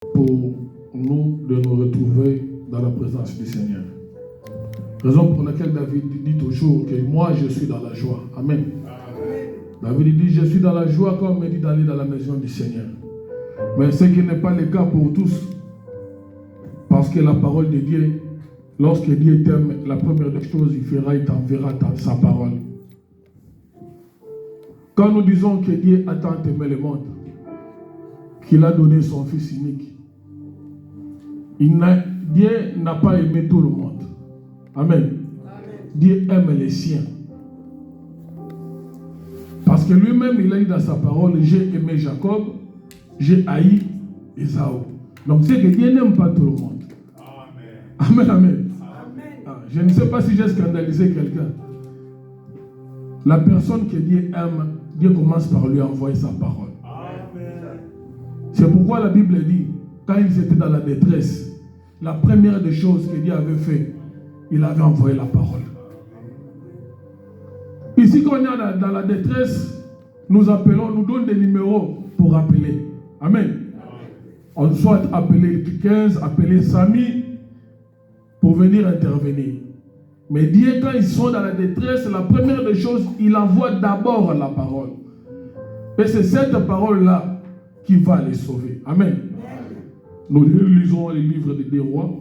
pour nous de nous retrouver dans la présence du Seigneur. Raison pour laquelle David dit toujours que moi je suis dans la joie. Amen. David dit je suis dans la joie quand on me dit d'aller dans la maison du Seigneur. Mais ce qui n'est pas le cas pour tous. Parce que la parole de Dieu, lorsque Dieu t'aime, la première des choses, il t'enverra sa parole. Quand nous disons que Dieu a tant aimé le monde, qu'il a donné son Fils unique, Dieu n'a pas aimé tout le monde. Amen. Dieu aime les siens. Parce que lui-même, il a dit dans sa parole, j'ai aimé Jacob, j'ai haï Ésaü. Donc c'est que Dieu n'aime pas tout le monde. Amen, amen. Je ne sais pas si j'ai scandalisé quelqu'un. La personne que Dieu aime, Dieu commence par lui envoyer sa parole. C'est pourquoi la Bible dit, quand ils étaient dans la détresse, la première des choses que Dieu avait fait, il avait envoyé la parole. Ici, quand on est dans la détresse, nous appelons, nous donnons des numéros pour appeler. Amen. On soit appeler 15, appeler Samy pour venir intervenir. Mais Dieu, quand ils sont dans la détresse, la première des choses, il envoie d'abord la parole. Et c'est cette parole-là qui va les sauver. Amen. Nous lisons les livres des Rois.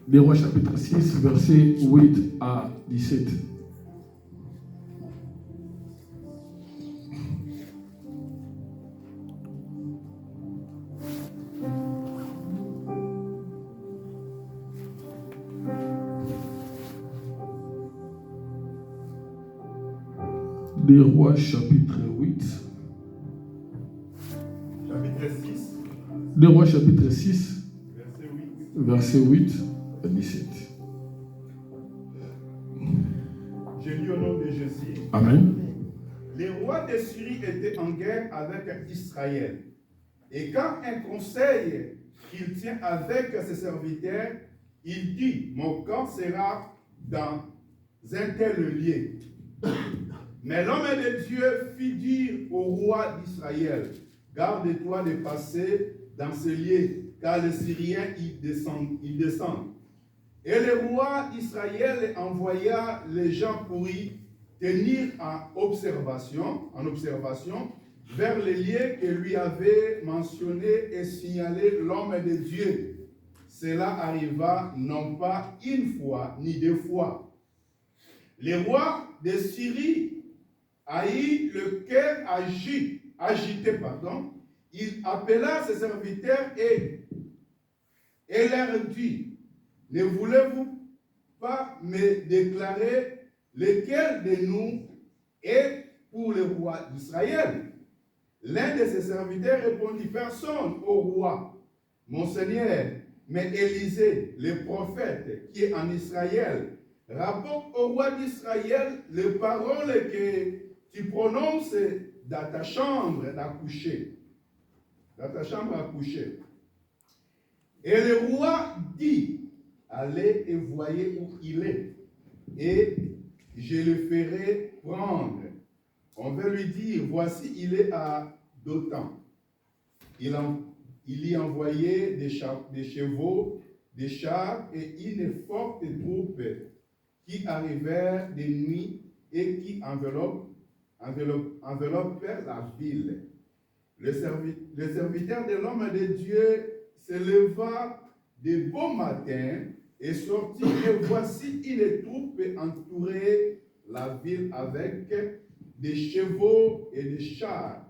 Des Rois chapitre 6, versets 8 à 17. Des Rois chapitre 8. Chapitre 6. Des Rois chapitre 6, verset 8 à 17. Je lis au nom de Jésus. Amen. Les rois de Syrie étaient en guerre avec Israël. Et quand un conseil qu'il tient avec ses serviteurs, il dit, mon camp sera dans un tel lieu. Mais l'homme de Dieu fit dire au roi d'Israël, garde-toi de passer dans ce lieu, car les Syriens y descendent. Et le roi d'Israël envoya les gens pour y tenir en observation vers les lieux que lui avait mentionnés et signalé l'homme de Dieu. Cela arriva non pas une fois ni deux fois. Le roi de Syrie a eu le cœur agité, il appela ses serviteurs et leur dit, ne voulez-vous pas me déclarer lequel de nous est pour le roi d'Israël? L'un de ses serviteurs répondit, personne au roi, mon Seigneur, mais Élisée, le prophète qui est en Israël, rapporte au roi d'Israël les paroles que tu prononces dans ta chambre à coucher. Dans ta chambre à coucher. Et le roi dit, allez et voyez où il est, et je le ferai prendre. On va lui dire, voici, il est à Dothan. Il y envoyait des chevaux, des chars et une forte troupe qui arrivèrent de nuit et qui enveloppèrent la ville. Le serviteur de l'homme de Dieu se leva de bon matin et sortit, et voici une troupe entourait la ville avec des chevaux et des chars.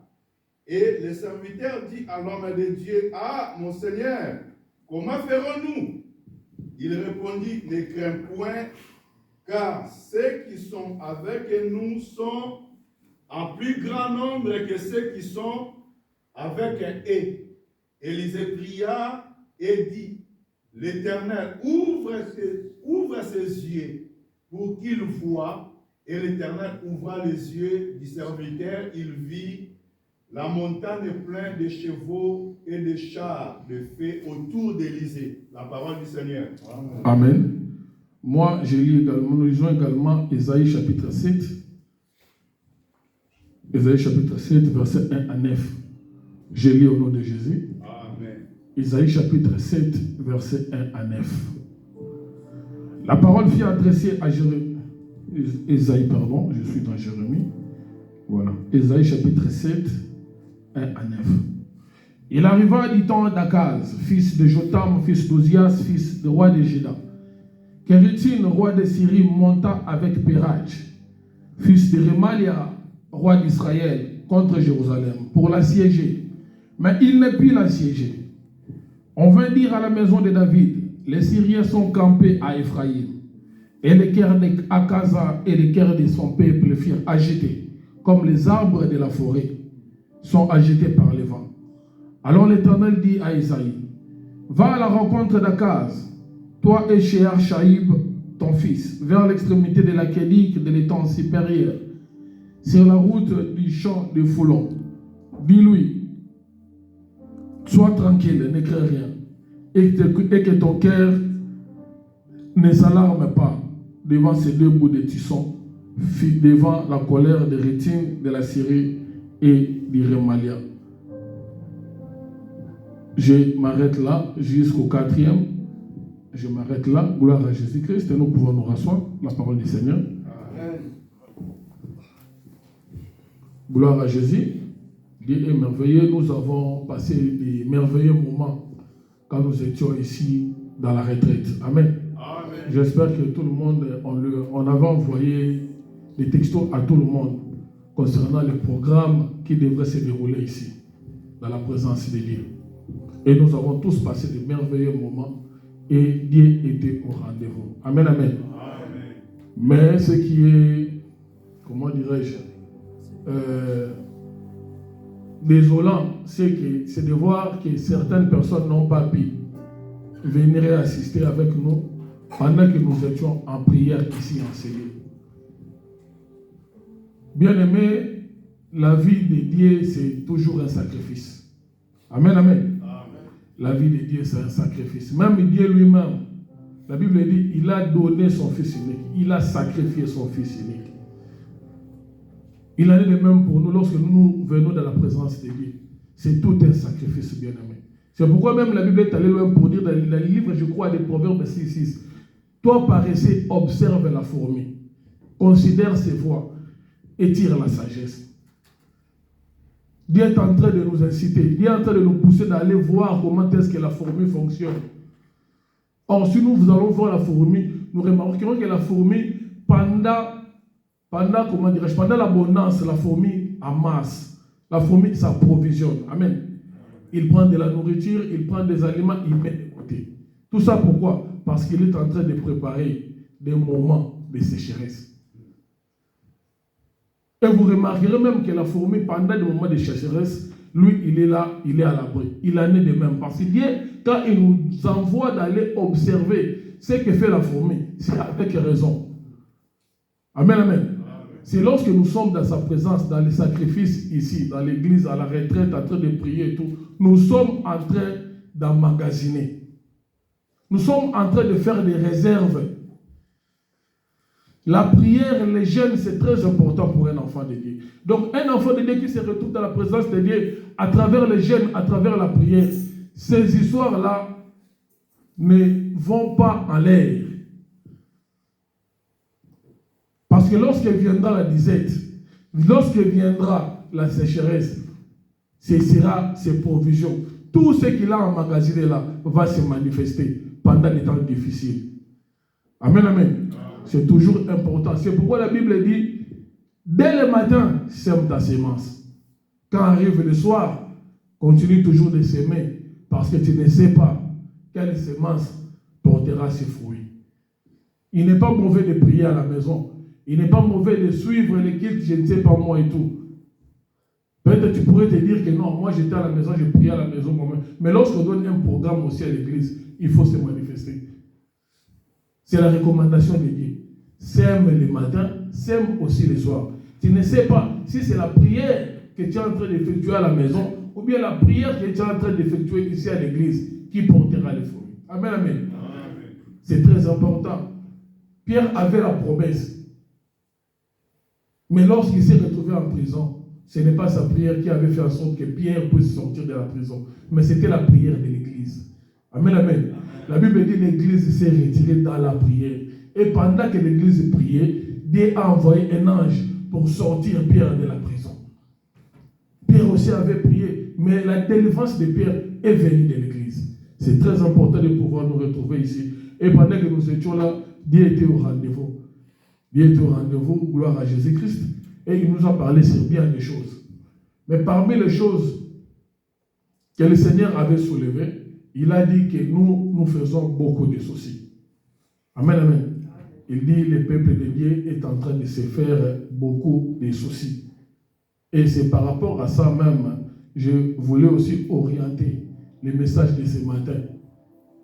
Et le serviteur dit à l'homme de Dieu, ah, mon Seigneur, comment ferons-nous? Il répondit, ne crains point, car ceux qui sont avec nous sont en plus grand nombre que ceux qui sont avec eux. Élisée pria et dit, l'Éternel ouvre ses yeux pour qu'il voie. Et l'Éternel ouvra les yeux du serviteur, il vit la montagne pleine de chevaux et de chars de feu autour d'Élisée. La parole du Seigneur. Amen. Amen. Moi, nous lisons également Ésaïe chapitre 7. Ésaïe chapitre 7, verset 1 à 9. Je lis au nom de Jésus. Amen. Isaïe chapitre 7, versets 1 à 9. La parole fut adressée à Isaïe, pardon, je suis dans Jérémie. Voilà. Isaïe chapitre 7, 1 à 9. Il arriva du temps d'Akaz, fils de Jotam, fils d'Ozias, fils du roi de Juda, qu'Érétine, roi de Syrie, monta avec Pérach, fils de Remalia, roi d'Israël, contre Jérusalem, pour l'assiéger. Mais il ne put l'assiéger. On vint dire à la maison de David, les Syriens sont campés à Ephraïm, et les cœurs d'Akaza et les cœurs de son peuple furent agités, comme les arbres de la forêt sont agités par les vents. Alors l'Éternel dit à Isaïe, va à la rencontre d'Akaz, toi et Shear Shaïb, ton fils, vers l'extrémité de la Kédique de l'étang supérieur, sur la route du champ de Foulon. Dis-lui, sois tranquille, ne crains rien, et que ton cœur ne s'alarme pas devant ces deux bouts de tisson, devant la colère de Rétine, de la Syrie et du Remalia. Je m'arrête là jusqu'au 4e. Je m'arrête là. Gloire à Jésus-Christ. Et nous pouvons nous rasseoir. La parole du Seigneur. Amen. Gloire à Jésus. Dieu est merveilleux. Nous avons passé des merveilleux moments quand nous étions ici dans la retraite. Amen. Amen. J'espère que tout le monde, on avait envoyé des textos à tout le monde concernant le programme qui devrait se dérouler ici, dans la présence de Dieu. Et nous avons tous passé de merveilleux moments et Dieu était au rendez-vous. Amen, amen. Amen. Mais ce qui est, comment dirais-je, désolant, c'est de voir que certaines personnes n'ont pas pu venir et assister avec nous pendant que nous étions en prière ici enseignés. Bien aimé, la vie de Dieu, c'est toujours un sacrifice. Amen, amen. La vie de Dieu, c'est un sacrifice. Même Dieu lui-même, la Bible dit, il a donné son Fils unique. Il a sacrifié son Fils unique. Il en est de même pour nous lorsque nous venons dans la présence de Dieu. C'est tout un sacrifice, bien-aimé. C'est pourquoi même la Bible est allée loin pour dire dans le livre, je crois, des Proverbes 6:6. Toi, paresseux, observe la fourmi, considère ses voies et tire la sagesse. Dieu est en train de nous inciter, Dieu est en train de nous pousser d'aller voir comment est-ce que la fourmi fonctionne. Or, si nous allons voir la fourmi, nous remarquerons que la fourmi, pendant l'abondance, la fourmi amasse. La fourmi s'approvisionne. Amen. Il prend de la nourriture, il prend des aliments, il met de côté. Tout ça pourquoi? Parce qu'il est en train de préparer des moments de sécheresse. Et vous remarquerez même que la fourmi, pendant des moments de sécheresse, lui, il est là, il est à l'abri. Il en est de même. Parce que Dieu, quand il nous envoie d'aller observer ce que fait la fourmi, c'est avec raison. Amen, amen. C'est lorsque nous sommes dans sa présence, dans les sacrifices ici, dans l'église, à la retraite, en train de prier et tout, nous sommes en train d'emmagasiner. Nous sommes en train de faire des réserves. La prière, les jeûnes, c'est très important pour un enfant de Dieu. Donc, un enfant de Dieu qui se retrouve dans la présence de Dieu, à travers les jeûnes, à travers la prière, ces histoires-là ne vont pas en l'air. Parce que lorsque viendra la disette, lorsque viendra la sécheresse, ce sera ses provisions. Tout ce qu'il a emmagasiné là va se manifester pendant les temps difficiles. Amen, amen. C'est toujours important. C'est pourquoi la Bible dit, dès le matin, sème ta semence. Quand arrive le soir, continue toujours de s'aimer, parce que tu ne sais pas quelle semence portera ses fruits. Il n'est pas mauvais de prier à la maison. Il n'est pas mauvais de suivre les cultes, je ne sais pas moi et tout. Peut-être tu pourrais te dire que non, moi j'étais à la maison, je priais à la maison moi-même. Mais lorsqu'on donne un programme aussi à l'église, il faut se manifester. C'est la recommandation de Dieu. Sème le matin, sème aussi le soir. Tu ne sais pas si c'est la prière que tu es en train d'effectuer à la maison ou bien la prière que tu es en train d'effectuer ici à l'église qui portera les fruits. Amen, amen. Amen. C'est très important. Pierre avait la promesse. Mais lorsqu'il s'est retrouvé en prison, ce n'est pas sa prière qui avait fait en sorte que Pierre puisse sortir de la prison, mais c'était la prière de l'Église. Amen, amen. La Bible dit que l'Église s'est retirée dans la prière. Et pendant que l'Église priait, Dieu a envoyé un ange pour sortir Pierre de la prison. Pierre aussi avait prié, mais la délivrance de Pierre est venue de l'Église. C'est très important de pouvoir nous retrouver ici. Et pendant que nous étions là, Dieu était au rendez-vous. Dieu était au rendez-vous, gloire à Jésus-Christ. Et il nous a parlé sur bien des choses. Mais parmi les choses que le Seigneur avait soulevées, il a dit que nous faisons beaucoup de soucis. Amen, amen. Il dit que le peuple de Dieu est en train de se faire beaucoup de soucis. Et c'est par rapport à ça même, je voulais aussi orienter les messages de ce matin.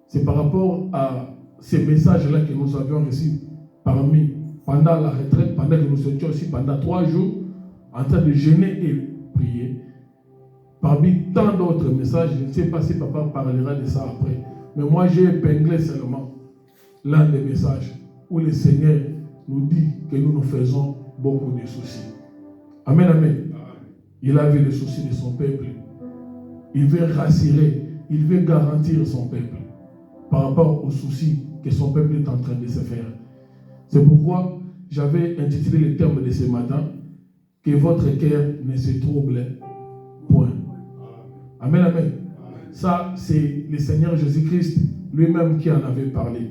C'est par rapport à ces messages-là que nous avions reçus pendant la retraite, pendant que nous étions aussi pendant 3 jours, en train de jeûner et prier. Parmi tant d'autres messages, je ne sais pas si papa parlera de ça après, mais moi j'ai épinglé seulement l'un des messages où le Seigneur nous dit que nous faisons beaucoup de soucis. Amen, amen. Il a vu les soucis de son peuple. Il veut rassurer, il veut garantir son peuple par rapport aux soucis que son peuple est en train de se faire. C'est pourquoi j'avais intitulé le terme de ce matin, que votre cœur ne se trouble point. Amen, amen. Ça, c'est le Seigneur Jésus-Christ lui-même qui en avait parlé.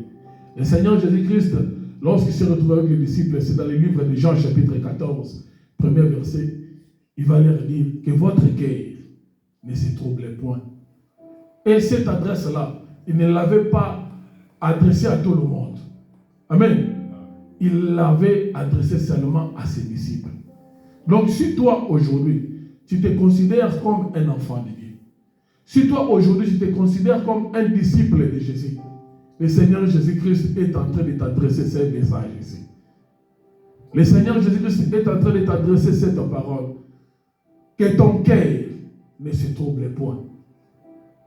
Le Seigneur Jésus-Christ, lorsqu'il s'est retrouvé avec les disciples, c'est dans le livre de Jean, chapitre 14, premier verset, il va leur dire que votre cœur ne se trouble point. Et cette adresse-là, il ne l'avait pas adressée à tout le monde. Amen. Il l'avait adressée seulement à ses disciples. Donc, si toi, aujourd'hui, tu te considères comme un enfant de Dieu, si toi, aujourd'hui, tu te considères comme un disciple de Jésus, le Seigneur Jésus-Christ est en train de t'adresser ce message ici. Le Seigneur Jésus-Christ est en train de t'adresser cette parole. Que ton cœur ne se trouble point.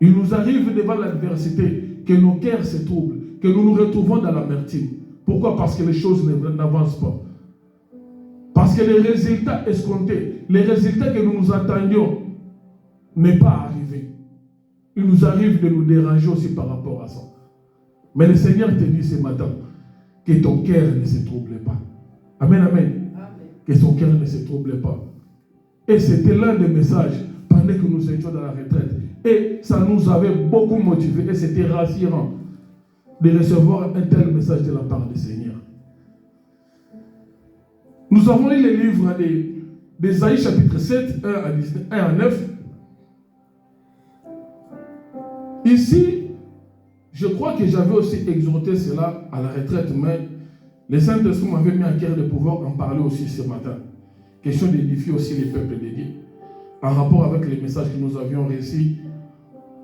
Il nous arrive devant l'adversité que nos cœurs se troublent, que nous nous retrouvons dans l'amertume. Pourquoi? Parce que les choses n'avancent pas. Parce que les résultats escomptés, les résultats que nous nous attendions, n'est pas arrivé. Il nous arrive de nous déranger aussi par rapport à ça. Mais le Seigneur te dit ce matin que ton cœur ne se trouble pas. Amen, amen. Que ton cœur ne se trouble pas. Et c'était l'un des messages pendant que nous étions dans la retraite. Et ça nous avait beaucoup motivés. Et c'était rassurant de recevoir un tel message de la part du Seigneur. Nous avons lu les livres d'Ésaïe chapitre 7, 1 à 9. Ici, je crois que j'avais aussi exhorté cela à la retraite, mais le Saint-Esprit m'avait mis à cœur de pouvoir en parler aussi ce matin. Question d'édifier aussi les peuples de Dieu, en rapport avec les messages que nous avions reçus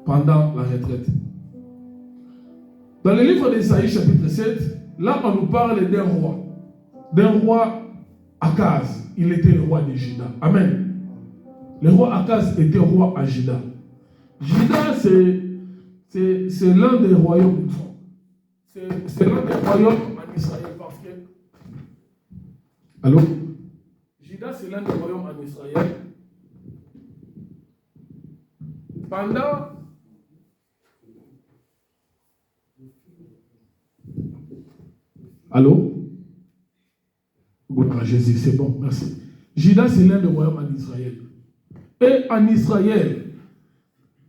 pendant la retraite. Dans le livre d'Ésaïe chapitre 7, là on nous parle d'un roi Akaz. Il était le roi de Juda. Amen. Le roi Akaz était roi à Juda. Juda, c'est l'un des royaumes. C'est l'un des royaumes en Israël. Parce que... Allô? Juda, c'est l'un des royaumes en Israël. Pendant... Allô? Gloire à Jésus, c'est bon, merci. Juda, c'est l'un des royaumes en Israël. Et en Israël,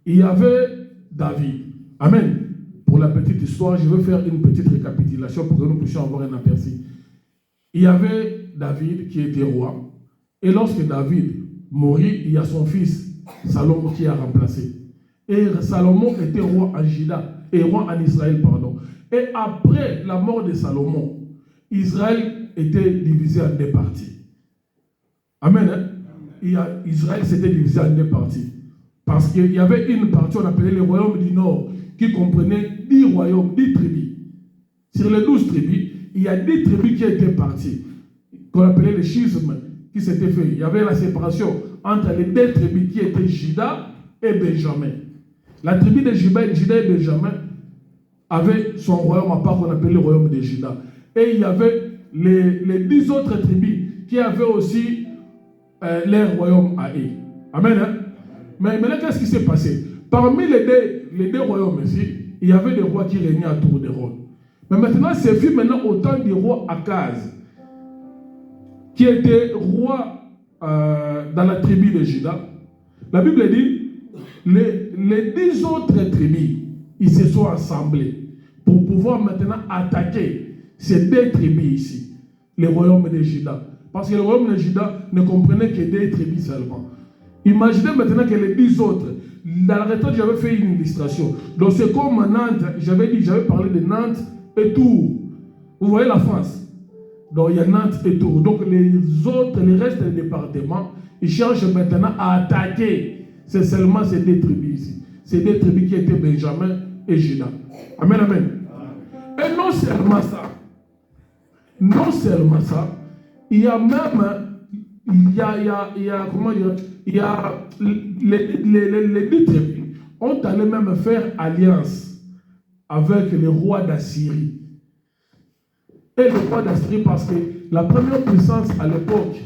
il y avait David. Amen. Pour la petite histoire, je vais faire une petite récapitulation pour que nous puissions avoir un aperçu. Il y avait David qui était roi. Et lorsque David mourut, il y a son fils Salomon qui a remplacé. Et Salomon était roi en Juda, et roi en Israël, pardon. Et après la mort de Salomon, Israël était divisé en 2 parties. Amen. Hein? Israël s'était divisé en 2 parties. Parce qu'il y avait une partie, on appelait le royaume du Nord, qui comprenait 10 royaumes, 10 tribus. Sur les 12 tribus, il y a 10 tribus qui étaient parties, qu'on appelait le schisme, qui s'était fait. Il y avait la séparation entre les 2 tribus qui étaient Juda et Benjamin. La tribu de Juda et Benjamin avait son royaume à part qu'on appelait le royaume de Juda. Et il y avait les 10 autres tribus qui avaient aussi leur royaume à eux. Amen. Hein? Mais maintenant, qu'est-ce qui s'est passé? Parmi les deux royaumes ici, il y avait des rois qui régnaient autour des rois. Mais maintenant, c'est vu maintenant au temps du roi Akaz, qui était roi dans la tribu de Juda. La Bible dit, les 10 autres tribus, ils se sont assemblés pour pouvoir maintenant attaquer ces deux tribus ici, les royaumes de Juda. Parce que le royaume de Juda ne comprenait que deux tribus seulement. Imaginez maintenant que les 10 autres, dans la retraite, j'avais fait une illustration. Donc c'est comme à Nantes, j'avais parlé de Nantes et Tours. Vous voyez la France. Donc il y a Nantes et Tours. Donc les restes des départements, ils cherchent maintenant à attaquer. C'est seulement ces deux tribus ici. Ces deux tribus qui étaient Benjamin et Juda. Amen, amen. Et non seulement ça, il y a même, comment dire, il y a les deux tribus ont allé même faire alliance avec le roi d'Assyrie. Et le roi d'Assyrie, parce que la première puissance à l'époque,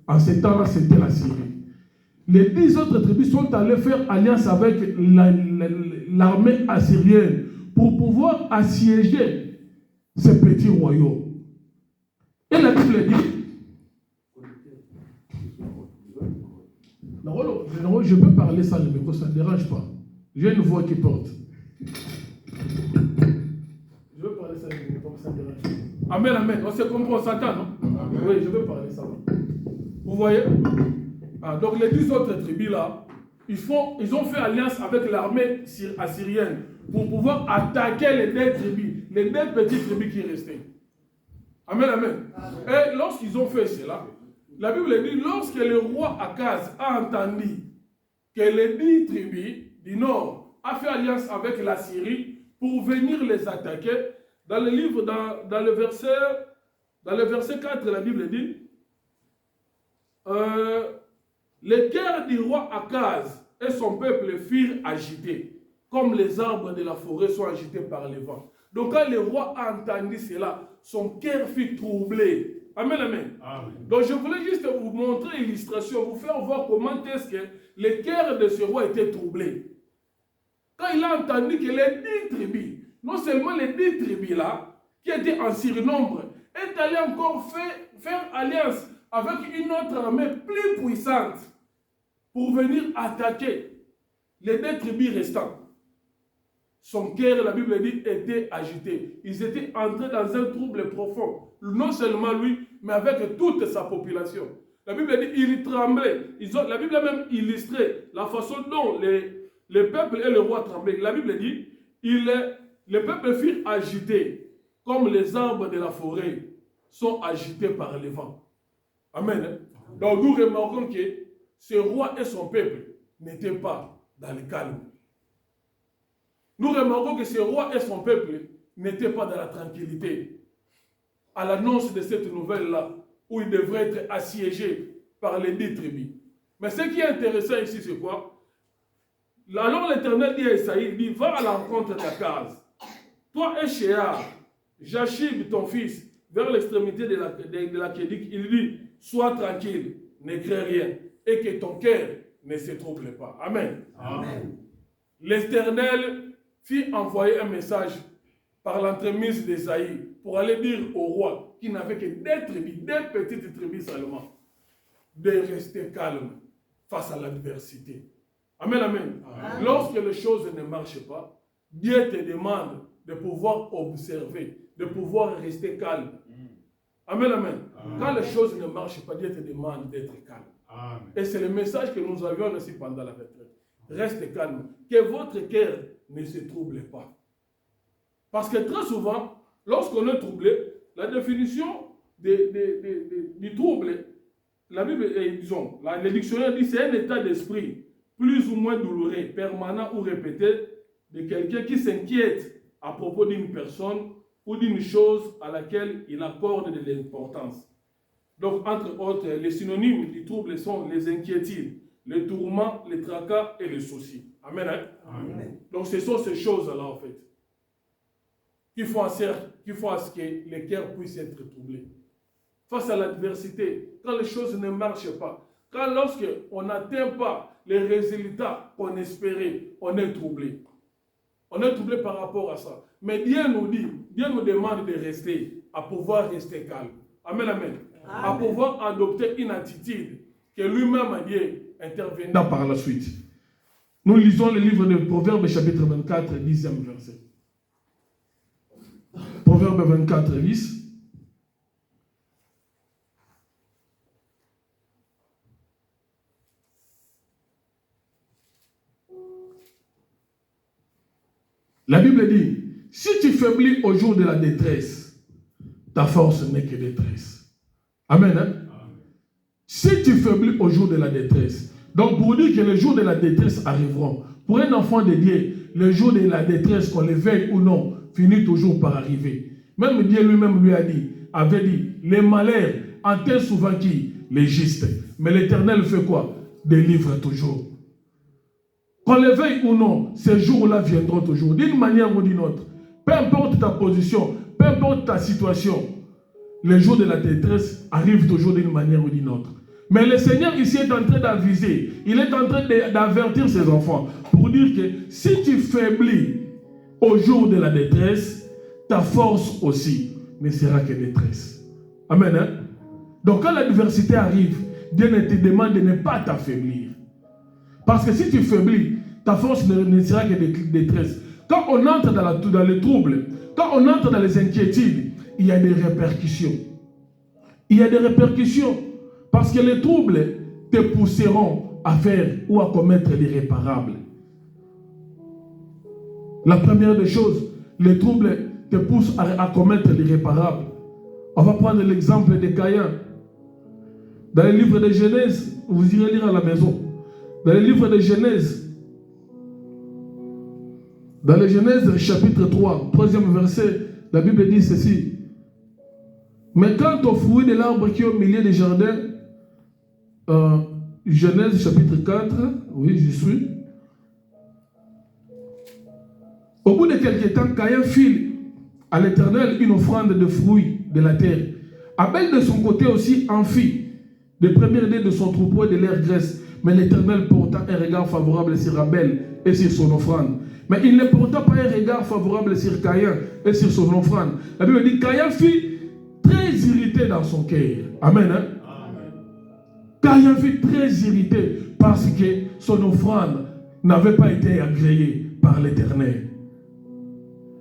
en ce temps-là, c'était la Syrie. Les 10 autres tribus sont allées faire alliance avec l'armée assyrienne pour pouvoir assiéger ce petit royaume. Et la Bible dit, je peux parler sans le micro, ça ne dérange pas. J'ai une voix qui porte. Je veux parler sans le micro, ça ne dérange pas. Amen, amen. On se comprend, on s'entend, non? Amen. Oui, je veux parler sans. Vous voyez? Donc les 10 autres tribus là, ils ont fait alliance avec l'armée assyrienne pour pouvoir attaquer les deux tribus, les deux petites tribus qui restaient. Amen, amen. Et lorsqu'ils ont fait cela, la Bible dit, lorsque le roi Akaz a entendu que les 10 tribus du nord a fait alliance avec la Syrie pour venir les attaquer, dans le livre, dans le verset 4, la Bible dit, les cœurs du roi Akaz et son peuple furent agités, comme les arbres de la forêt sont agités par les vents. Donc quand le roi a entendu cela, son cœur fut troublé. Amen, amen. Amen. Donc je voulais juste vous montrer l'illustration, vous faire voir comment est-ce que le cœur de ce roi était troublé. Quand il a entendu que les 10 tribus, non seulement les 10 tribus là, qui étaient en surnombre, est allé encore faire alliance avec une autre armée plus puissante pour venir attaquer les 2 tribus restantes. Son cœur, la Bible dit, était agité. Ils étaient entrés dans un trouble profond. Non seulement lui, mais avec toute sa population. La Bible dit, il tremblait. La Bible a même illustré la façon dont le peuple et le roi tremblaient. La Bible dit, le peuple fut agité, comme les arbres de la forêt sont agités par les vents. Amen. Donc nous remarquons que ce roi et son peuple n'étaient pas dans le calme. Nous remarquons que ce roi et son peuple n'étaient pas dans la tranquillité. À l'annonce de cette nouvelle-là, où ils devraient être assiégés par les 10 tribus. Mais ce qui est intéressant ici, c'est quoi? Alors l'Éternel dit à Esaïe, il dit, va à l'encontre d'Akaz. Toi et Shéar, Jachib, ton fils, vers l'extrémité de la Kédik, il dit, sois tranquille, ne crains rien, et que ton cœur ne se trouble pas. Amen. Amen. L'Éternel fit envoyer un message par l'entremise d'Esaïe pour aller dire au roi, qui n'avait que 2 tribus, 2 petites tribus seulement, de rester calme face à l'adversité. Amen, amen. Amen. Lorsque les choses ne marchent pas, Dieu te demande de pouvoir observer, de pouvoir rester calme. Amen, amen. Amen. Quand les choses ne marchent pas, Dieu te demande d'être calme. Amen. Et c'est le message que nous avions reçu pendant la retraite. Reste calme. Que votre cœur ne se trouble pas. Parce que très souvent, lorsqu'on est troublé, la définition du trouble, la Bible, disons, le dictionnaire dit c'est un état d'esprit plus ou moins douloureux, permanent ou répété de quelqu'un qui s'inquiète à propos d'une personne ou d'une chose à laquelle il accorde de l'importance. Donc, entre autres, les synonymes du trouble sont les inquiétudes, les tourments, les tracas et les soucis. Amen. Hein? Amen. Donc, ce sont ces choses-là, en fait, qui font à ce que les cœurs puissent être troublés. Face à l'adversité, quand les choses ne marchent pas, lorsque on n'atteint pas les résultats qu'on espérait, on est troublé. On est troublé par rapport à ça. Mais Dieu nous dit, Dieu nous demande de rester, à pouvoir rester calme. Amen, amen. À pouvoir adopter une attitude que lui-même a dit intervenant par la suite. Nous lisons le livre de Proverbes chapitre 24, 10e verset. Proverbe 24, 10. La Bible dit, si tu faiblis au jour de la détresse, ta force n'est que détresse. Amen. Hein? Si tu faiblis au jour de la détresse, donc pour dire que les jours de la détresse arriveront, pour un enfant de Dieu, le jour de la détresse, qu'on le veuille ou non, finit toujours par arriver. Même Dieu lui-même lui avait dit, les malheurs enterrent souvent qui? Les justes. Mais l'Éternel fait quoi? Délivre toujours. Qu'on le veuille ou non, ces jours-là viendront toujours, d'une manière ou d'une autre. Peu importe ta position, peu importe ta situation, les jours de la détresse arrivent toujours d'une manière ou d'une autre. Mais le Seigneur ici est en train d'aviser, il est en train d'avertir ses enfants pour dire que si tu faiblis au jour de la détresse, ta force aussi ne sera que détresse. Amen. Hein? Donc quand l'adversité arrive, Dieu ne te demande de ne pas t'affaiblir. Parce que si tu faiblis, ta force ne sera que détresse. Quand on entre dans les troubles, quand on entre dans les inquiétudes, il y a des répercussions. Il y a des répercussions. Parce que les troubles te pousseront à faire ou à commettre l'irréparable. La première des choses, les troubles te poussent à commettre l'irréparable. On va prendre l'exemple de Caïn. Dans le livre de Genèse, vous irez lire à la maison. Dans le livre de Genèse, dans le Genèse chapitre 3, 3e verset, la Bible dit ceci. Mais quant au fruit de l'arbre qui est au milieu des jardins, Genèse chapitre 4, oui, j'y suis. Au bout de quelques temps, Caïn fit à l'Éternel une offrande de fruits de la terre. Abel de son côté aussi en fit des premiers dés de son troupeau et de leur graisse. Mais l'Éternel porta un regard favorable sur Abel et sur son offrande. Mais il ne porta pas un regard favorable sur Caïn et sur son offrande. La Bible dit Caïn fut très irrité dans son cœur. Amen. Hein? Caïn fut très irrité parce que son offrande n'avait pas été agréée par l'Éternel.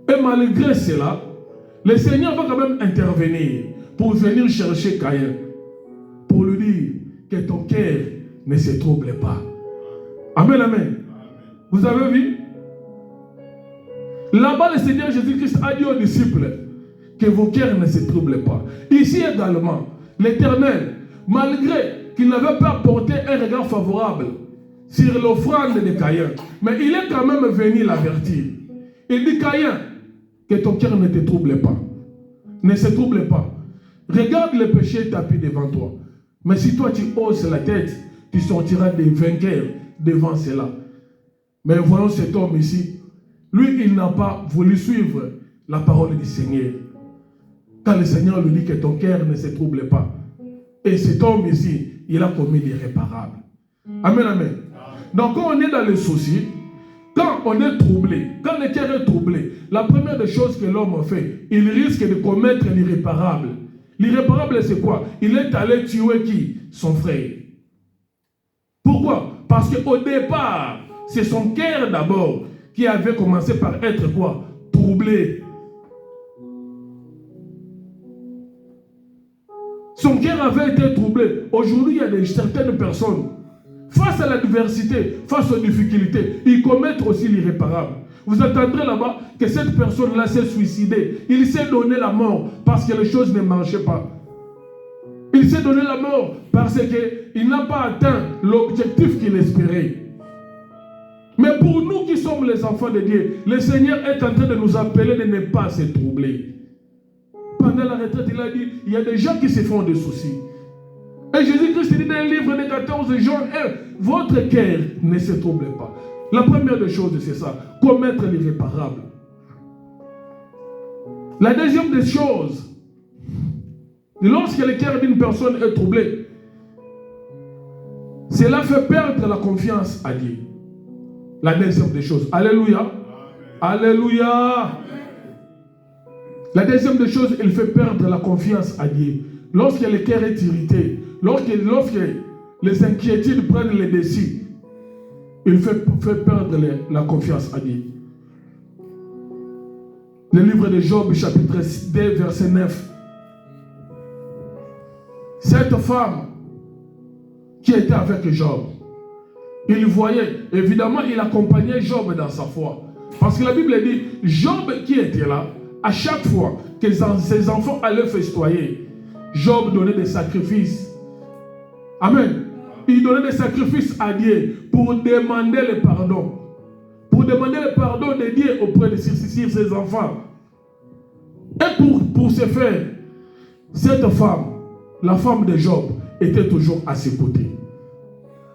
Et malgré cela, le Seigneur va quand même intervenir pour venir chercher Caïn, pour lui dire que ton cœur ne se trouble pas. Amen, amen. Vous avez vu? Là-bas, le Seigneur Jésus-Christ a dit aux disciples que vos cœurs ne se troublent pas. Ici également, l'Éternel, malgré qu'il n'avait pas porté un regard favorable sur l'offrande de Caïn, mais il est quand même venu l'avertir. Il dit, Caïn, que ton cœur ne te trouble pas. Ne se trouble pas. Regarde le péché tapis devant toi. Mais si toi tu hausses la tête, tu sortiras des vainqueurs devant cela. Mais voyons cet homme ici. Lui, il n'a pas voulu suivre la parole du Seigneur. Quand le Seigneur lui dit que ton cœur ne se trouble pas. Et cet homme ici, il a commis l'irréparable. Amen, amen. Donc quand on est dans les soucis, quand on est troublé, quand le cœur est troublé, la première des choses que l'homme fait, il risque de commettre l'irréparable. L'irréparable, c'est quoi? Il est allé tuer qui? Son frère. Pourquoi? Parce qu'au départ, c'est son cœur d'abord qui avait commencé par être quoi? Troublé. Son cœur avait été troublé. Aujourd'hui, il y a certaines personnes, face à l'adversité, face aux difficultés, ils commettent aussi l'irréparable. Vous entendrez là-bas que cette personne-là s'est suicidée. Il s'est donné la mort parce que les choses ne marchaient pas. Il s'est donné la mort parce qu'il n'a pas atteint l'objectif qu'il espérait. Mais pour nous qui sommes les enfants de Dieu, le Seigneur est en train de nous appeler de ne pas se troubler. Pendant la retraite, il a dit, il y a des gens qui se font des soucis. Et Jésus-Christ dit dans le livre de 14 Jean 1, votre cœur ne se trouble pas. La première des choses, c'est ça, commettre l'irréparable. La deuxième des choses, lorsque le cœur d'une personne est troublé, Cela fait perdre la confiance à Dieu. La deuxième des choses. Alléluia. Amen. Alléluia. Amen. La deuxième des choses, il fait perdre la confiance à Dieu. Lorsque le cœur est irrité, lorsque les inquiétudes prennent le dessus, il fait perdre la confiance à Dieu. Le livre de Job, chapitre 2, verset 9. Cette femme qui était avec Job, il voyait, évidemment, il accompagnait Job dans sa foi. Parce que la Bible dit, Job qui était là, à chaque fois que ses enfants allaient festoyer, Job donnait des sacrifices. Amen. Il donnait des sacrifices à Dieu pour demander le pardon. Pour demander le pardon de Dieu auprès de ses enfants. Et pour ce faire, cette femme, la femme de Job, était toujours à ses côtés.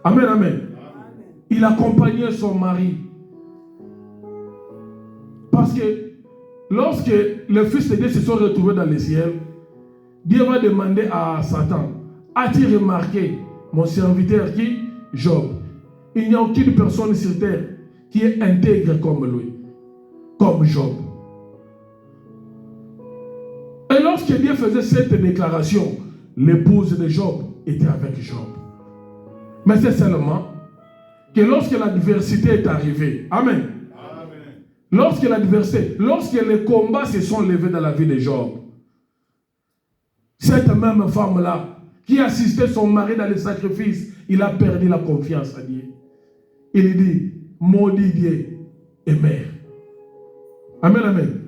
Amen, amen. Il accompagnait son mari. Parce que lorsque les fils de Dieu se sont retrouvés dans le ciel, Dieu va demander à Satan, as-tu remarqué mon serviteur qui? Job. Il n'y a aucune personne sur terre qui est intègre comme lui, comme Job. Et lorsque Dieu faisait cette déclaration, l'épouse de Job était avec Job. Mais c'est seulement que lorsque l'adversité est arrivée, amen. Lorsque les combats se sont levés dans la vie de Job, cette même femme-là, qui assistait son mari dans les sacrifices, il a perdu la confiance à Dieu. Il dit, maudit Dieu et mère. Amen, amen.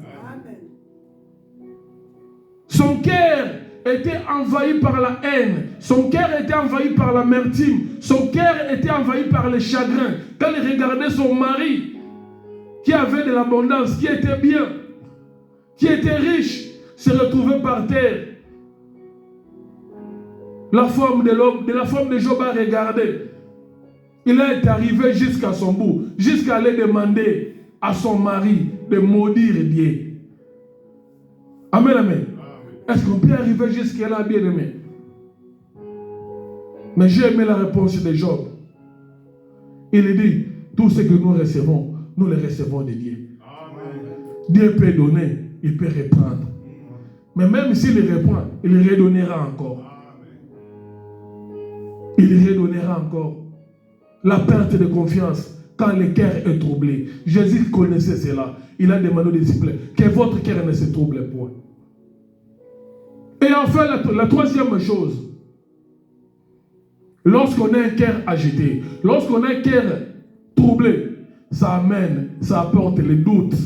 Son cœur était envahi par la haine. Son cœur était envahi par l'amertume. Son cœur était envahi par le chagrin. Quand il regardait son mari, qui avait de l'abondance, qui était bien, qui était riche, se retrouvait par terre. La femme de Job a regardé. Il est arrivé jusqu'à son bout, jusqu'à aller demander à son mari de maudire Dieu. Amen, amen. Est-ce qu'on peut arriver jusqu'à là, bien aimé? Mais j'ai aimé la réponse de Job. Il dit, tout ce que nous recevons, nous le recevons de Dieu. Amen. Dieu peut donner, il peut reprendre. Mais même s'il reprend, il redonnera encore. Il redonnera encore. La perte de confiance, quand le cœur est troublé. Jésus connaissait cela. Il a demandé aux disciples que votre cœur ne se trouble point. Et enfin, la troisième chose, lorsqu'on a un cœur agité, lorsqu'on a un cœur troublé, ça apporte les doutes.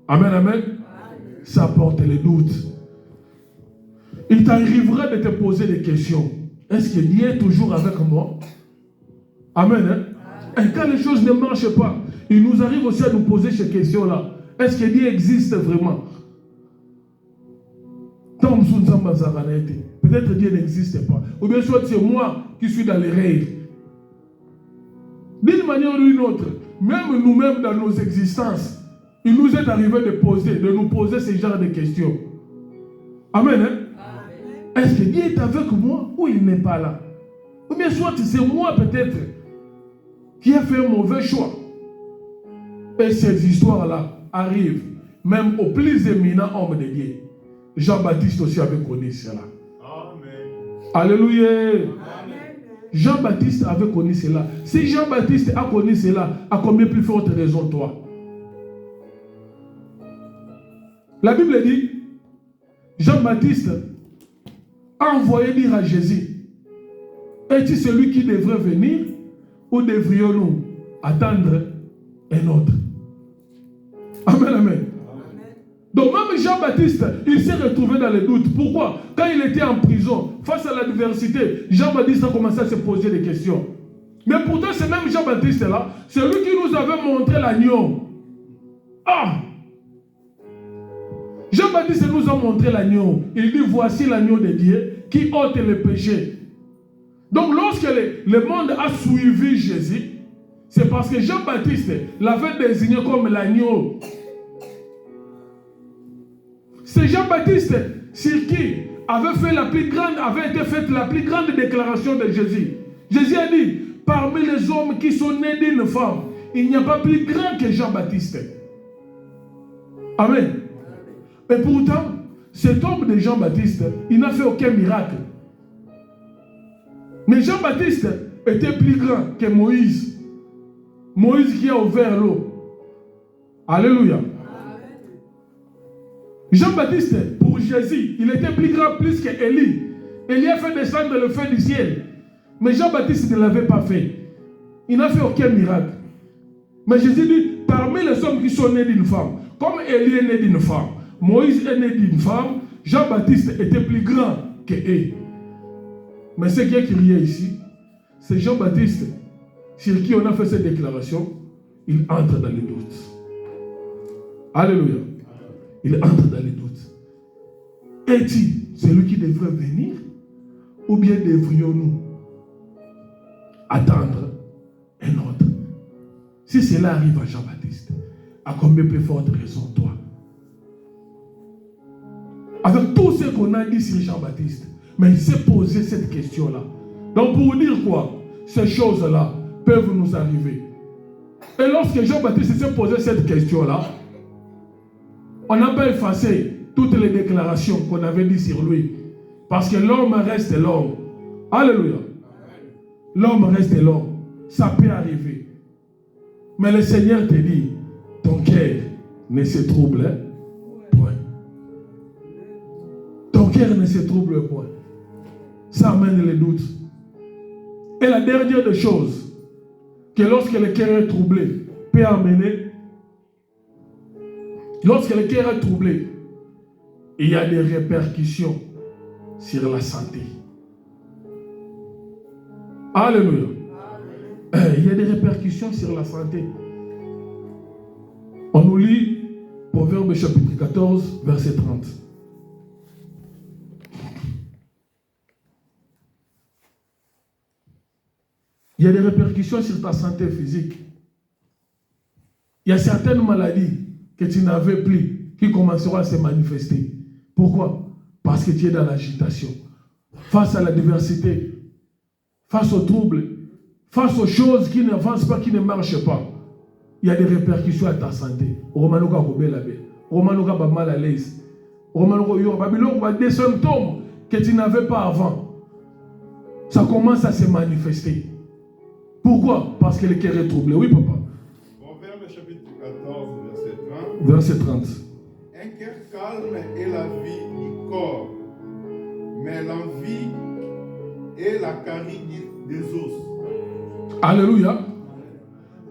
Amen, amen. Ça apporte les doutes. Il t'arrivera de te poser des questions. Est-ce que Dieu est toujours avec moi? Amen. Hein? Et quand les choses ne marchent pas, il nous arrive aussi à nous poser ces questions-là. Est-ce que Dieu existe vraiment? Peut-être Dieu n'existe pas. Ou bien soit c'est moi qui suis dans les rêves. D'une manière ou d'une autre, même nous-mêmes dans nos existences, il nous est arrivé de nous poser ce genre de questions. Amen. Hein? Est-ce que Dieu est avec moi ou il n'est pas là? Ou bien soit c'est moi peut-être qui a fait un mauvais choix. Et ces histoires-là arrivent même aux plus éminents hommes de Dieu. Jean-Baptiste aussi avait connu cela. Amen. Alléluia. Amen. Jean-Baptiste avait connu cela. Si Jean-Baptiste a connu cela, à combien plus forte raison toi? La Bible dit, Jean-Baptiste a envoyé dire à Jésus, es-tu celui qui devrait venir ou devrions-nous attendre un autre? Amen, amen. Donc même Jean-Baptiste, il s'est retrouvé dans le doute. Pourquoi? Quand il était en prison, face à l'adversité, Jean-Baptiste a commencé à se poser des questions. Mais pourtant, ce même Jean-Baptiste-là, c'est lui qui nous avait montré l'agneau. Ah! Jean-Baptiste nous a montré l'agneau. Il dit, voici l'agneau de Dieu qui ôte le péché. Donc lorsque le monde a suivi Jésus, c'est parce que Jean-Baptiste l'avait désigné comme l'agneau. C'est Jean-Baptiste sur qui avait été faite la plus grande déclaration de Jésus. Jésus a dit, parmi les hommes qui sont nés d'une femme, il n'y a pas plus grand que Jean-Baptiste. Amen. Et pourtant, cet homme de Jean-Baptiste, il n'a fait aucun miracle. Mais Jean-Baptiste était plus grand que Moïse. Moïse qui a ouvert l'eau. Alléluia. Jean-Baptiste, pour Jésus, il était plus grand plus qu'Élie. Élie a fait descendre le feu du ciel. Mais Jean-Baptiste ne l'avait pas fait. Il n'a fait aucun miracle. Mais Jésus dit, parmi les hommes qui sont nés d'une femme, comme Élie est né d'une femme, Moïse est né d'une femme, Jean-Baptiste était plus grand qu'eux. Mais ce qui est crié ici, c'est Jean-Baptiste, sur qui on a fait cette déclaration, il entre dans les doutes. Alléluia. Il entre dans les doutes. Est-il celui qui devrait venir, ou bien devrions-nous attendre un autre? Si cela arrive à Jean-Baptiste, à combien plus forte raison toi? Avec tout ce qu'on a dit sur Jean-Baptiste, mais il s'est posé cette question-là. Donc pour dire quoi? Ces choses-là peuvent nous arriver. Et lorsque Jean-Baptiste s'est posé cette question-là, on n'a pas effacé toutes les déclarations qu'on avait dit sur lui. Parce que l'homme reste l'homme. Alléluia. L'homme reste l'homme. Ça peut arriver. Mais le Seigneur te dit, ton cœur ne se trouble point. Ton cœur ne se trouble point. Ça amène les doutes. Et la dernière des choses, que lorsque le cœur est troublé, peut amener, lorsque le cœur est troublé, il y a des répercussions sur la santé. Alléluia. Il y a des répercussions sur la santé. On nous lit Proverbe chapitre 14, verset 30. Il y a des répercussions sur ta santé physique. Il y a certaines maladies que tu n'avais plus qui commenceront à se manifester. Pourquoi? Parce que tu es dans l'agitation. Face à la diversité, face aux troubles, face aux choses qui n'avancent pas, qui ne marchent pas, il y a des répercussions à ta santé. Romanoka Robelabe, Romanoka ba mal à l'aise, Romanoka Yorba, des symptômes que tu n'avais pas avant. Ça commence à se manifester. Pourquoi? Parce que le cœur est troublé. Oui, papa. Proverbe chapitre 14, verset 30. Verset 30. Un cœur calme est la vie du corps, mais l'envie est la carie des os. Alléluia.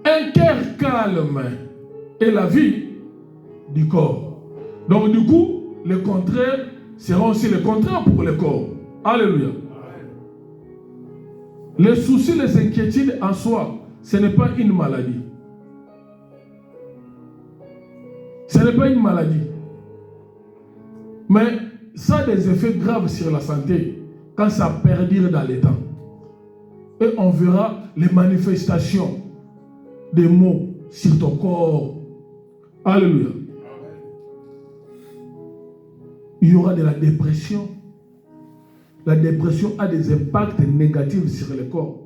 Un cœur calme est la vie du corps. Donc du coup, le contraire sera aussi le contraire pour le corps. Alléluia. Les soucis, les inquiétudes en soi, ce n'est pas une maladie. Ce n'est pas une maladie. Mais ça a des effets graves sur la santé quand ça perdure dans les temps. Et on verra les manifestations des maux sur ton corps. Alléluia. Il y aura de la dépression. La dépression a des impacts négatifs sur le corps.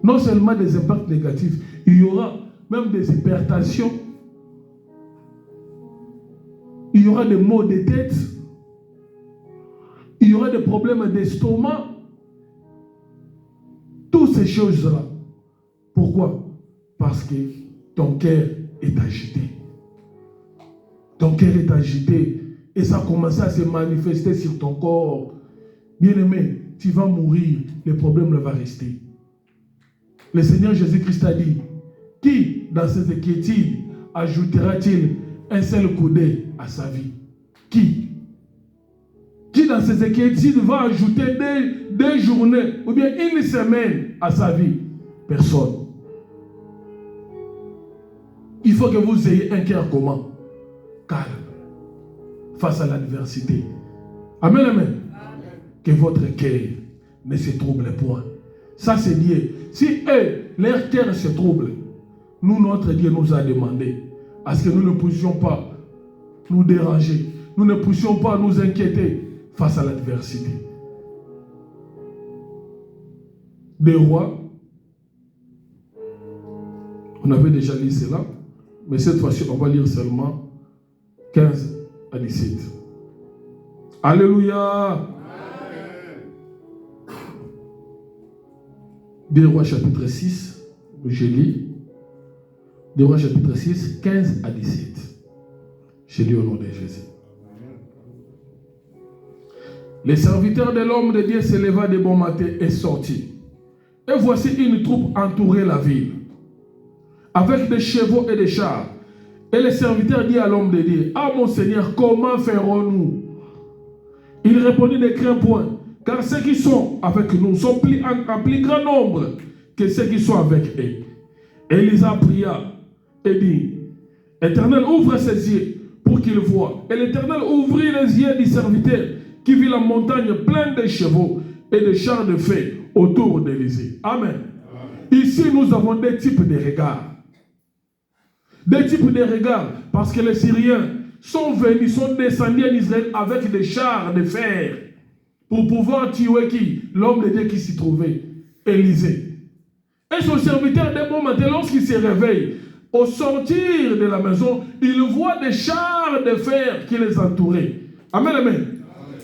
Non seulement des impacts négatifs, il y aura même des hypertensions. Il y aura des maux de tête. Il y aura des problèmes d'estomac. Toutes ces choses-là. Pourquoi? Parce que ton cœur est agité. Ton cœur est agité. Et ça commence à se manifester sur ton corps. Bien-aimé, tu vas mourir. Le problème va rester. Le Seigneur Jésus-Christ a dit, qui dans ses inquiétudes ajoutera-t-il un seul coudée à sa vie? Qui dans ses inquiétudes va ajouter des journées ou bien une semaine à sa vie? Personne. Il faut que vous ayez un cœur comment? Calme. Face à l'adversité. Amen, amen. Que votre cœur ne se trouble point. Ça c'est Dieu. Si eux, leur cœur se trouble, nous, notre Dieu nous a demandé à ce que nous ne puissions pas nous déranger, nous ne puissions pas nous inquiéter face à l'adversité. des Rois. On avait déjà lu cela, mais cette fois-ci, on va lire seulement 15 à 17. Alléluia. Amen. Des Rois chapitre 6, je lis. Des Rois chapitre 6, 15 à 17. Je lis au nom de Jésus. Les serviteurs de l'homme de Dieu s'éleva de bon matin et sortit. Et voici une troupe entourait la ville, avec des chevaux et des chars. Et les serviteurs dirent à l'homme de Dieu, « Ah mon Seigneur, comment ferons-nous » Il répondit, « Ne crains point, car ceux qui sont avec nous sont en plus grand nombre que ceux qui sont avec eux. » Élisa pria et dit, « Éternel, ouvre ses yeux pour qu'il voie. » Et l'Éternel ouvrit les yeux du serviteur qui vit la montagne pleine de chevaux et de chars de feu autour d'Élysée. Amen. Ici, nous avons des types de regards. Des types de regards, parce que les Syriens sont venus, sont descendus en Israël avec des chars de fer pour pouvoir tuer qui? L'homme de Dieu qui s'y trouvait, Élysée. Et son serviteur, d'un bon matin, lorsqu'il se réveille, au sortir de la maison, il voit des chars de fer qui les entouraient. Amen, amen.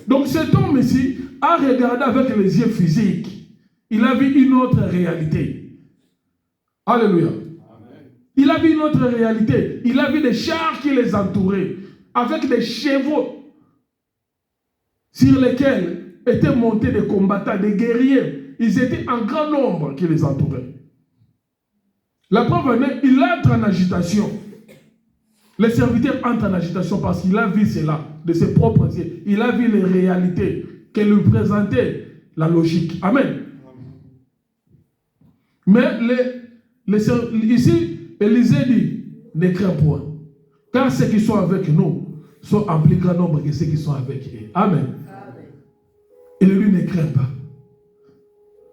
Donc cet homme ici a regardé avec les yeux physiques. Il a vu une autre réalité. Alléluia. Il a vu une autre réalité. Il a vu des chars qui les entouraient, avec des chevaux sur lesquels étaient montés des combattants, des guerriers. Ils étaient en grand nombre qui les entouraient. La preuve en est, il entre en agitation. Le serviteur entre en agitation parce qu'il a vu cela de ses propres yeux. Il a vu les réalités que lui présentait la logique. Amen. Mais ici, Élisée dit, ne crains point, car ceux qui sont avec nous sont en plus grand nombre que ceux qui sont avec eux. Amen. Et lui ne craint pas.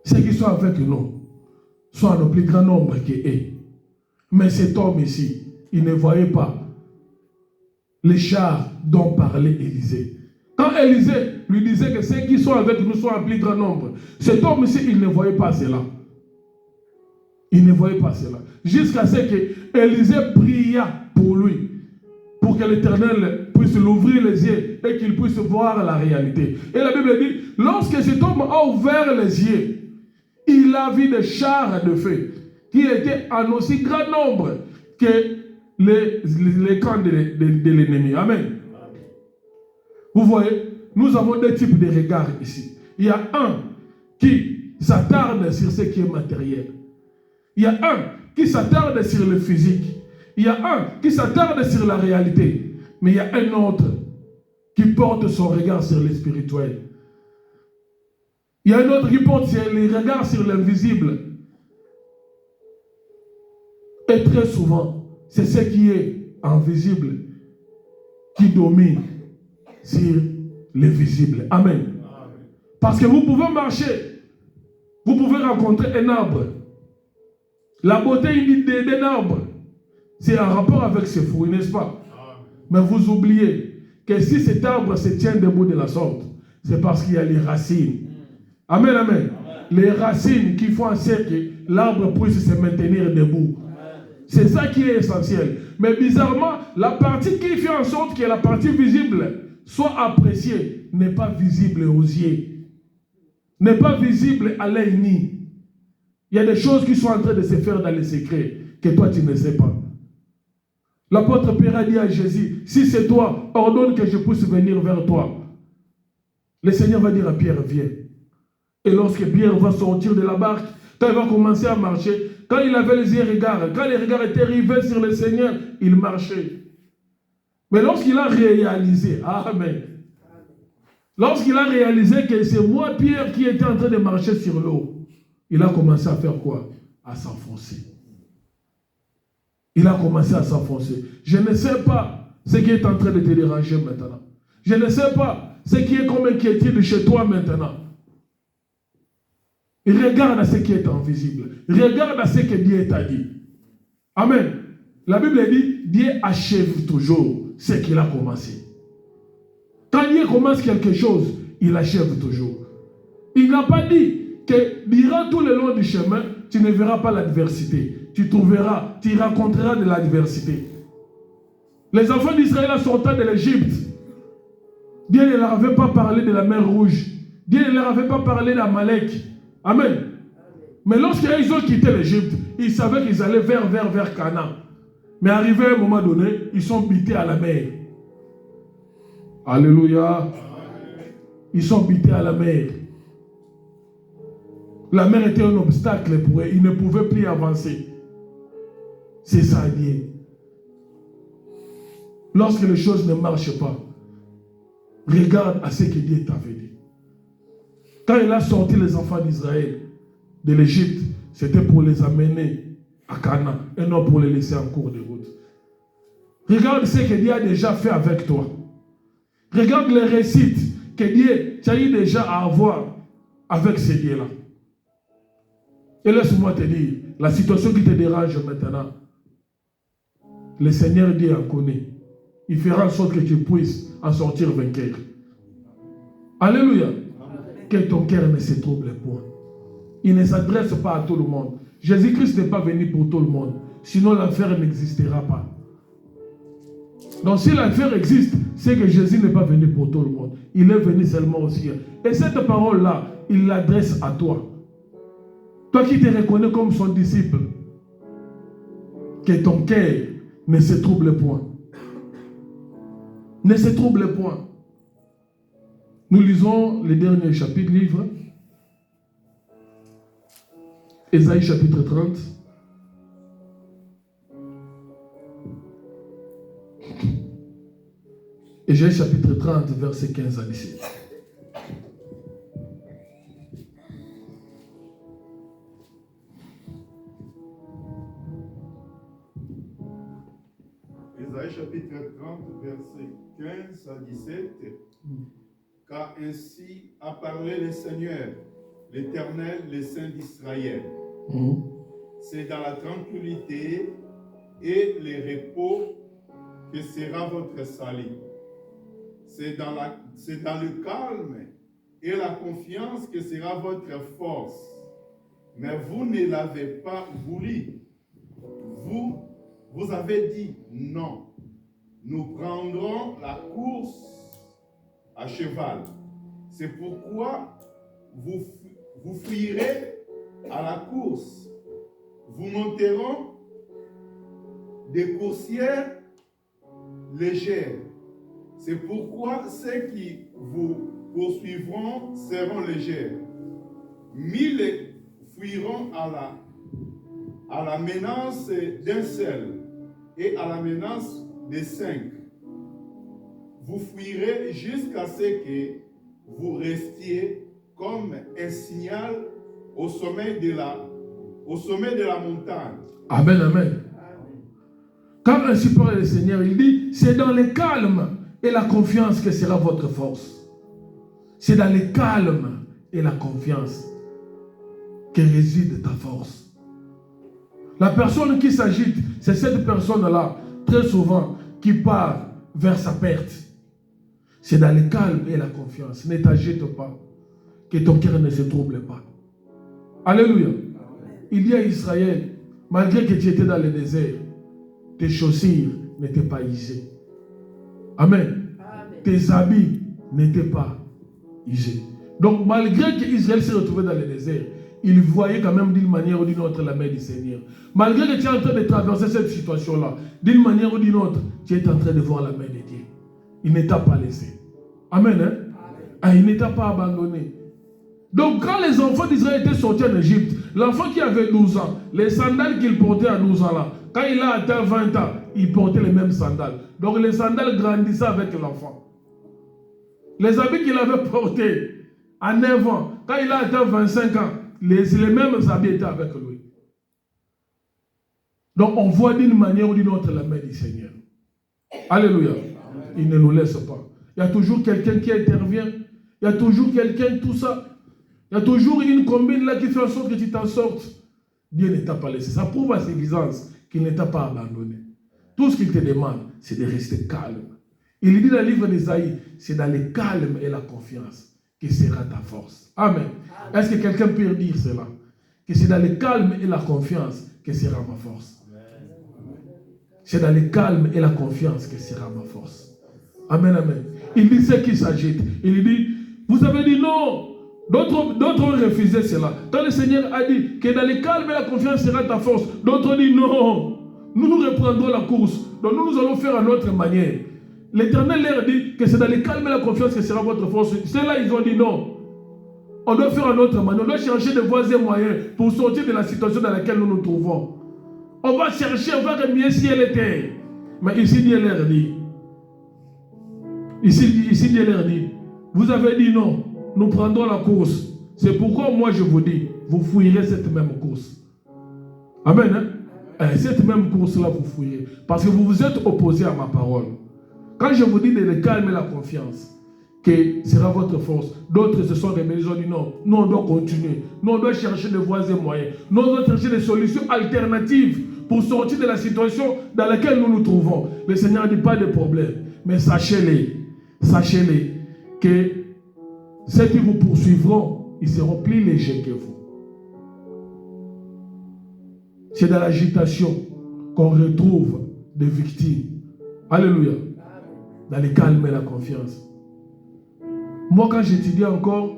Ceux qui sont avec nous sont en plus grand nombre que eux. Mais cet homme ici, il ne voyait pas les chars dont parlait Élisée. Quand Élisée lui disait que ceux qui sont avec nous sont en plus grand nombre, cet homme ici, il ne voyait pas cela. Il ne voyait pas cela. Jusqu'à ce que Élisée pria pour lui, pour que l'Éternel puisse l'ouvrir les yeux et qu'il puisse voir la réalité. Et la Bible dit, lorsque cet homme a ouvert les yeux, il a vu des chars de feu qui étaient en aussi grand nombre que les camps de l'ennemi. Amen. Vous voyez, nous avons deux types de regards ici. Il y a un qui s'attarde sur ce qui est matériel. Il y a un qui s'attarde sur le physique. Il y a un qui s'attarde sur la réalité. Mais il y a un autre qui porte son regard sur le spirituel. Il y a un autre qui porte le regard sur l'invisible. Et très souvent, c'est ce qui est invisible qui domine sur le visible. Amen. Parce que vous pouvez marcher, vous pouvez rencontrer un arbre. La beauté d'un arbre, c'est en rapport avec ses fruits, n'est-ce pas? Mais vous oubliez que si cet arbre se tient debout de la sorte, c'est parce qu'il y a les racines. Amen, amen. Les racines qui font en sorte que l'arbre puisse se maintenir debout. C'est ça qui est essentiel. Mais bizarrement, la partie qui fait en sorte que la partie visible soit appréciée n'est pas visible aux yeux. N'est pas visible à l'œil nu. Il y a des choses qui sont en train de se faire dans les secrets que toi tu ne sais pas. L'apôtre Pierre a dit à Jésus, si c'est toi, ordonne que je puisse venir vers toi. Le Seigneur va dire à Pierre, viens. Et lorsque Pierre va sortir de la barque, quand il va commencer à marcher, quand il avait les yeux regards, quand les regards étaient rivés sur le Seigneur, il marchait. Mais lorsqu'il a réalisé, amen, lorsqu'il a réalisé que c'est moi, Pierre, qui était en train de marcher sur l'eau, il a commencé à faire quoi? À s'enfoncer. Il a commencé à s'enfoncer. Je ne sais pas ce qui est en train de te déranger maintenant. Je ne sais pas ce qui est comme inquiétude chez toi maintenant. Regarde à ce qui est invisible. Regarde à ce que Dieu t'a dit. Amen. La Bible dit, Dieu achève toujours ce qu'il a commencé. Quand Dieu commence quelque chose, il achève toujours. Il n'a pas dit que que durant tout le long du chemin, tu ne verras pas l'adversité. Tu rencontreras de l'adversité. Les enfants d'Israël sortant de l'Égypte, Dieu ne leur avait pas parlé de la mer Rouge. Dieu ne leur avait pas parlé d'Amalek. Amen. Mais lorsqu'ils ont quitté l'Égypte, ils savaient qu'ils allaient vers Canaan. Mais arrivé à un moment donné, ils sont butés à la mer. Alléluia. Ils sont butés à la mer. La mer était un obstacle pour eux. Ils ne pouvaient plus avancer. C'est ça, Dieu. Lorsque les choses ne marchent pas, regarde à ce que Dieu t'avait dit. Quand il a sorti les enfants d'Israël de l'Égypte, c'était pour les amener à Canaan et non pour les laisser en cours de route. Regarde ce que Dieu a déjà fait avec toi. Regarde les réussites que Dieu t'a eu déjà à avoir avec ces dieux-là. Et laisse-moi te dire, la situation qui te dérange maintenant, le Seigneur Dieu en connaît. Il fera en sorte que tu puisses en sortir vainqueur. Alléluia. Que ton cœur ne se trouble point. Il ne s'adresse pas à tout le monde. Jésus-Christ n'est pas venu pour tout le monde. Sinon l'enfer n'existera pas. Donc si l'enfer existe, c'est que Jésus n'est pas venu pour tout le monde. Il est venu seulement au ciel. Et cette parole-là, il l'adresse à toi. Toi qui te reconnais comme son disciple. Que ton cœur ne se trouble point. Ne se trouble point. Nous lisons le dernier chapitre, livre. Ésaïe chapitre 30. Ésaïe chapitre 30, verset 15 à 17. Ésaïe chapitre 30, verset 15 à 17. Car ainsi a parlé le Seigneur, l'Éternel, le Saint d'Israël. C'est dans la tranquillité et le repos que sera votre salut. C'est dans le calme et la confiance que sera votre force. Mais vous ne l'avez pas voulu. Vous avez dit non. Nous prendrons la course à cheval. C'est pourquoi vous fuirez à la course. Vous monterez des coursières légères. C'est pourquoi ceux qui vous poursuivront seront légers. 1000 fuiront à la menace d'un seul et à la menace de 5. Vous fuirez jusqu'à ce que vous restiez comme un signal au sommet de la montagne. Amen, amen. Quand ainsi parle le Seigneur, il dit, c'est dans le calme et la confiance que sera votre force. C'est dans le calme et la confiance que réside ta force. La personne qui s'agite, c'est cette personne-là, très souvent, qui part vers sa perte. C'est dans le calme et la confiance. Ne t'agite pas, que ton cœur ne se trouble pas. Alléluia. Il dit à Israël, malgré que tu étais dans le désert, tes chaussures n'étaient pas usées. Amen. Tes habits n'étaient pas usés. Donc malgré qu'Israël s'est retrouvé dans le désert, il voyait quand même d'une manière ou d'une autre la main du Seigneur. Malgré que tu es en train de traverser cette situation-là, d'une manière ou d'une autre, tu es en train de voir la main de Dieu. Il ne t'a pas laissé. Amen. Hein? Ah, il ne t'a pas abandonné. Donc quand les enfants d'Israël étaient sortis en Égypte, l'enfant qui avait 12 ans, les sandales qu'il portait à 12 ans là, quand il a atteint 20 ans, il portait les mêmes sandales. Donc les sandales grandissaient avec l'enfant. Les habits qu'il avait portés à 9 ans, quand il a atteint 25 ans, les mêmes habits étaient avec lui. Donc on voit d'une manière ou d'une autre la main du Seigneur. Alléluia. Il ne nous laisse pas. Il y a toujours quelqu'un qui intervient. Il y a toujours quelqu'un, tout ça. Il y a toujours une combine là qui fait en sorte que tu t'en sortes. Dieu ne t'a pas laissé. Ça prouve à ses visances qu'il ne t'a pas abandonné. Tout ce qu'il te demande, c'est de rester calme. Il dit dans le livre d'Ésaïe, c'est dans le calme et la confiance que sera ta force. Amen. Est-ce que quelqu'un peut dire cela? Que c'est dans le calme et la confiance que sera ma force. C'est dans le calme et la confiance que sera ma force. Amen, amen. Il dit ce qui s'agite. Il dit, vous avez dit non. D'autres ont refusé cela. Quand le Seigneur a dit que dans le calme et la confiance sera ta force, d'autres ont dit non. Nous reprendrons la course. Donc nous allons faire à notre manière. L'Éternel leur dit que c'est dans le calme et la confiance que sera votre force. Ceux-là, ils ont dit non. On doit faire à notre manière. On doit chercher des voies et moyens pour sortir de la situation dans laquelle nous nous trouvons. On va chercher, on va remuer ciel et terre. Mais ici, Dieu leur dit. Ici, Dieu leur dit. Vous avez dit non. Nous prendrons la course. C'est pourquoi moi je vous dis, vous fouillerez cette même course. Amen. Hein? Cette même course-là, vous fouillerez. Parce que vous vous êtes opposé à ma parole. Quand je vous dis de le calme et la confiance, que sera votre force, d'autres se sont rebellés, ils ont dit non, nous on doit continuer. Nous on doit chercher des voies et moyens. Nous on doit chercher des solutions alternatives pour sortir de la situation dans laquelle nous nous trouvons. Le Seigneur ne dit pas de problème. Mais sachez-les que ceux qui vous poursuivront, ils seront plus légers que vous. C'est dans l'agitation qu'on retrouve des victimes. Alléluia. Dans le calme et la confiance. Moi, quand j'étudiais encore,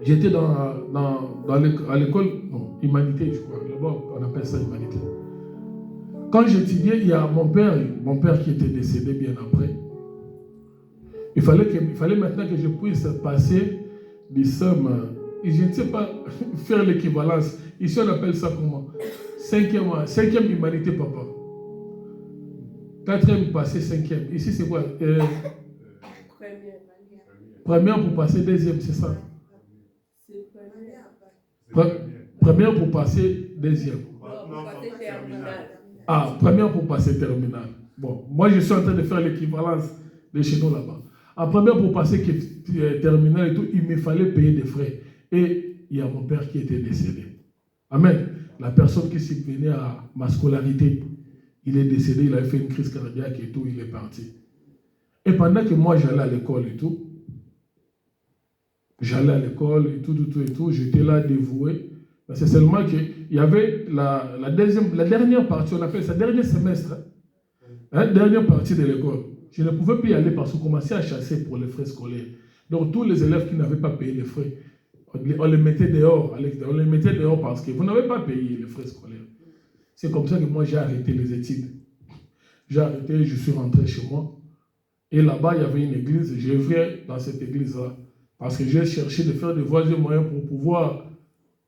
j'étais à l'école, non, humanité, je crois. Là-bas, on appelle ça humanité. Quand j'étudiais, il y a mon père qui était décédé bien après. Il fallait maintenant que je puisse passer des sommes, et je ne sais pas faire l'équivalence. Ici, on appelle ça comment? Cinquième humanité, papa. Quatrième passé, cinquième. Ici, c'est quoi? Première pour passer deuxième, c'est ça? Première pour passer deuxième. Ah, première pour passer terminale. Bon, moi, je suis en train de faire l'équivalence de chez nous là-bas. En première pour passer terminale et tout, il me fallait payer des frais. Et il y a mon père qui était décédé. Amen. La personne qui subvenait à ma scolarité, il est décédé, il avait fait une crise cardiaque et tout, il est parti. Et pendant que moi j'allais à l'école et tout, j'étais là dévoué. C'est seulement qu'il y avait la dernière partie, on appelle ça dernier semestre, dernière partie de l'école. Je ne pouvais plus y aller parce qu'on commençait à chasser pour les frais scolaires. Donc tous les élèves qui n'avaient pas payé les frais, on les mettait dehors. On les mettait dehors parce que vous n'avez pas payé les frais scolaires. C'est comme ça que moi j'ai arrêté les études. J'ai arrêté, je suis rentré chez moi. Et là-bas, il y avait une église. J'ai œuvré dans cette église-là. Parce que j'ai cherché de faire des voies et moyens pour pouvoir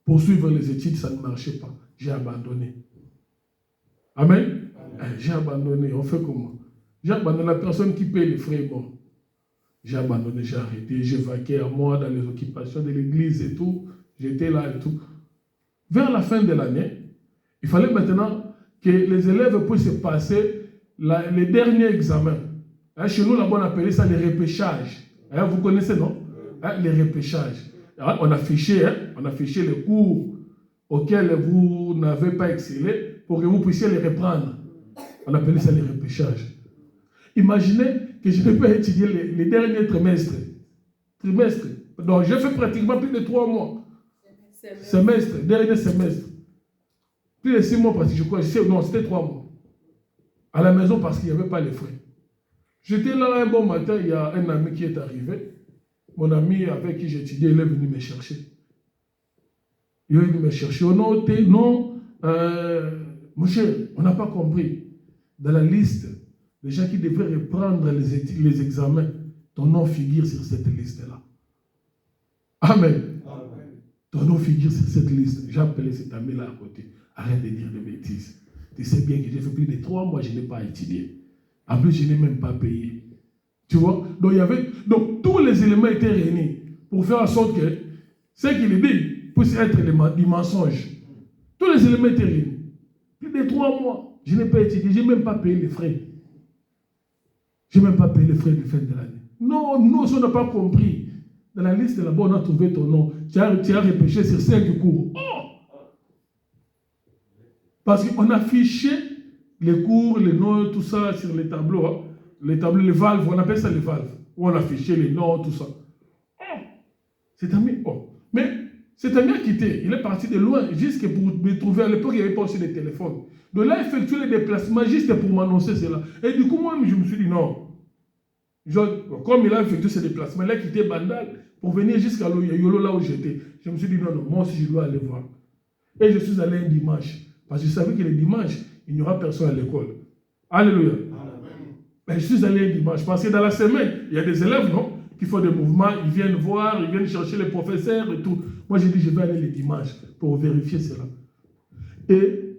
poursuivre les études. Ça ne marchait pas. J'ai abandonné. Amen. J'ai abandonné. On fait comment? J'ai abandonné. La personne qui paye les frais, bon. J'ai abandonné, j'ai arrêté. J'ai vaqué à moi dans les occupations de l'église et tout. J'étais là et tout. Vers la fin de l'année, il fallait maintenant que les élèves puissent passer les derniers examens. Chez nous, là-bas, on appelait ça les repêchages. Vous connaissez, non? Les repêchages. On affichait les cours auxquels vous n'avez pas excellé pour que vous puissiez les reprendre. On appelait ça les repêchages. Imaginez que je n'ai pas étudié les derniers trimestres. Donc, j'ai fait pratiquement plus de 3 mois. Dernier semestre. Plus de 6 mois, parce que je crois, non, c'était 3 mois. À la maison, parce qu'il n'y avait pas les frais. J'étais là un bon matin, il y a un ami qui est arrivé. Mon ami avec qui j'étudiais, il est venu me chercher. Il est venu me chercher. Oh non, mon cher, on n'a pas compris. Dans la liste des gens qui devraient reprendre les examens, ton nom figure sur cette liste-là. Amen. Ton nom figure sur cette liste. J'ai appelé cet ami-là à côté. Arrête de dire des bêtises. Tu sais bien que j'ai fait plus de 3 mois, je n'ai pas étudié. En plus, je n'ai même pas payé. Tu vois? Donc tous les éléments étaient réunis pour faire en sorte que ce qu'il dit puisse être du mensonge. Tous les éléments étaient réunis. Plus de 3 mois, je n'ai pas étudié, je n'ai même pas payé les frais. Je n'ai même pas payé les frais de fin de l'année. Non, nous, on n'a pas compris. Dans la liste là-bas, on a trouvé ton nom. Tu as repêché sur 5 cours. Oh! Parce qu'on affichait les cours, les noms, tout ça sur les tableaux. Les tableaux, les valves, on appelle ça les valves. Où on affichait les noms, tout ça. Cet ami, oh. Mais cet ami a quitté. Il est parti de loin, juste pour me trouver. À l'époque, il n'y avait pas aussi de téléphone. Donc là, il effectué les déplacements juste pour m'annoncer cela. Et du coup, moi, je me suis dit non. Comme il a effectué ces déplacements, il a quitté Bandal pour venir jusqu'à Yolo, là où j'étais. Je me suis dit non, moi aussi, je dois aller voir. Et je suis allé un dimanche. Parce que je savais que le dimanche, il n'y aura personne à l'école. Alléluia. Mais je suis allé un dimanche. Parce que dans la semaine, il y a des élèves, non, qui font des mouvements, ils viennent voir, ils viennent chercher les professeurs et tout. Moi, j'ai dit, je vais aller le dimanche pour vérifier cela. Et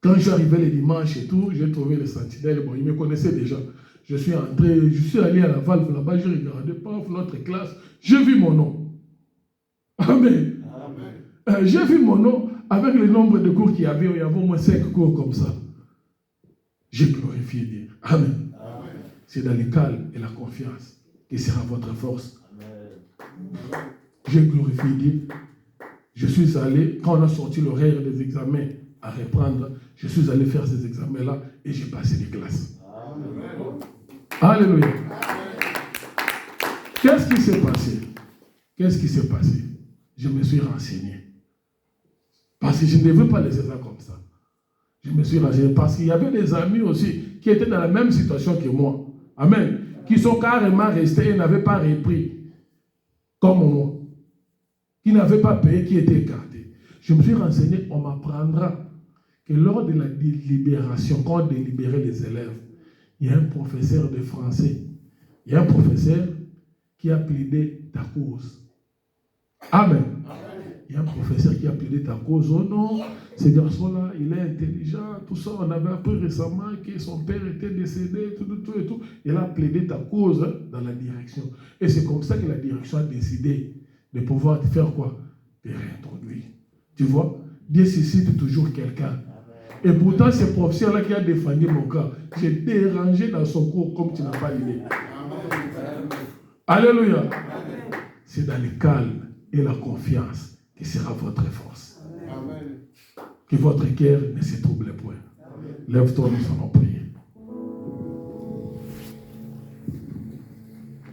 quand je suis arrivé le dimanche et tout, j'ai trouvé les sentinelles. Bon, ils me connaissaient déjà. Je suis entré, je suis allé à la valve là-bas, j'ai regardé, paf, l'autre classe, j'ai vu mon nom. Amen. J'ai vu mon nom avec le nombre de cours qu'il y avait au moins 5 cours comme ça. J'ai glorifié Dieu. Amen. C'est dans le calme et la confiance qui sera votre force. J'ai glorifié Dieu. Je suis allé, quand on a sorti l'horaire des examens à reprendre, je suis allé faire ces examens-là et j'ai passé les classes. Alléluia. Qu'est-ce qui s'est passé? Qu'est-ce qui s'est passé? Je me suis renseigné. Parce que je ne devais pas laisser ça comme ça. Je me suis renseigné parce qu'il y avait des amis aussi qui étaient dans la même situation que moi. Amen. Qui sont carrément restés et n'avaient pas repris. Comme moi. Qui n'avaient pas payé, qui étaient écartés. Je me suis renseigné, on m'apprendra que lors de la délibération, quand on délibérait les élèves, il y a un professeur de français. Il y a un professeur qui a plaidé ta cause. Amen. Il y a un professeur qui a plaidé ta cause. Oh non, ce garçon-là, il est intelligent, tout ça. On avait appris récemment que son père était décédé, tout et tout. Il a plaidé ta cause dans la direction. Et c'est comme ça que la direction a décidé de pouvoir te faire quoi? Te réintroduire. Tu vois? Dieu suscite toujours quelqu'un. Et pourtant, ce professeur-là qui a défendu mon cas, j'ai dérangé dans son cours comme tu n'as pas l'idée. Alléluia. C'est dans le calme et la confiance qui sera votre force. Amen. Que votre cœur ne se trouble point. Lève-toi, nous allons prier.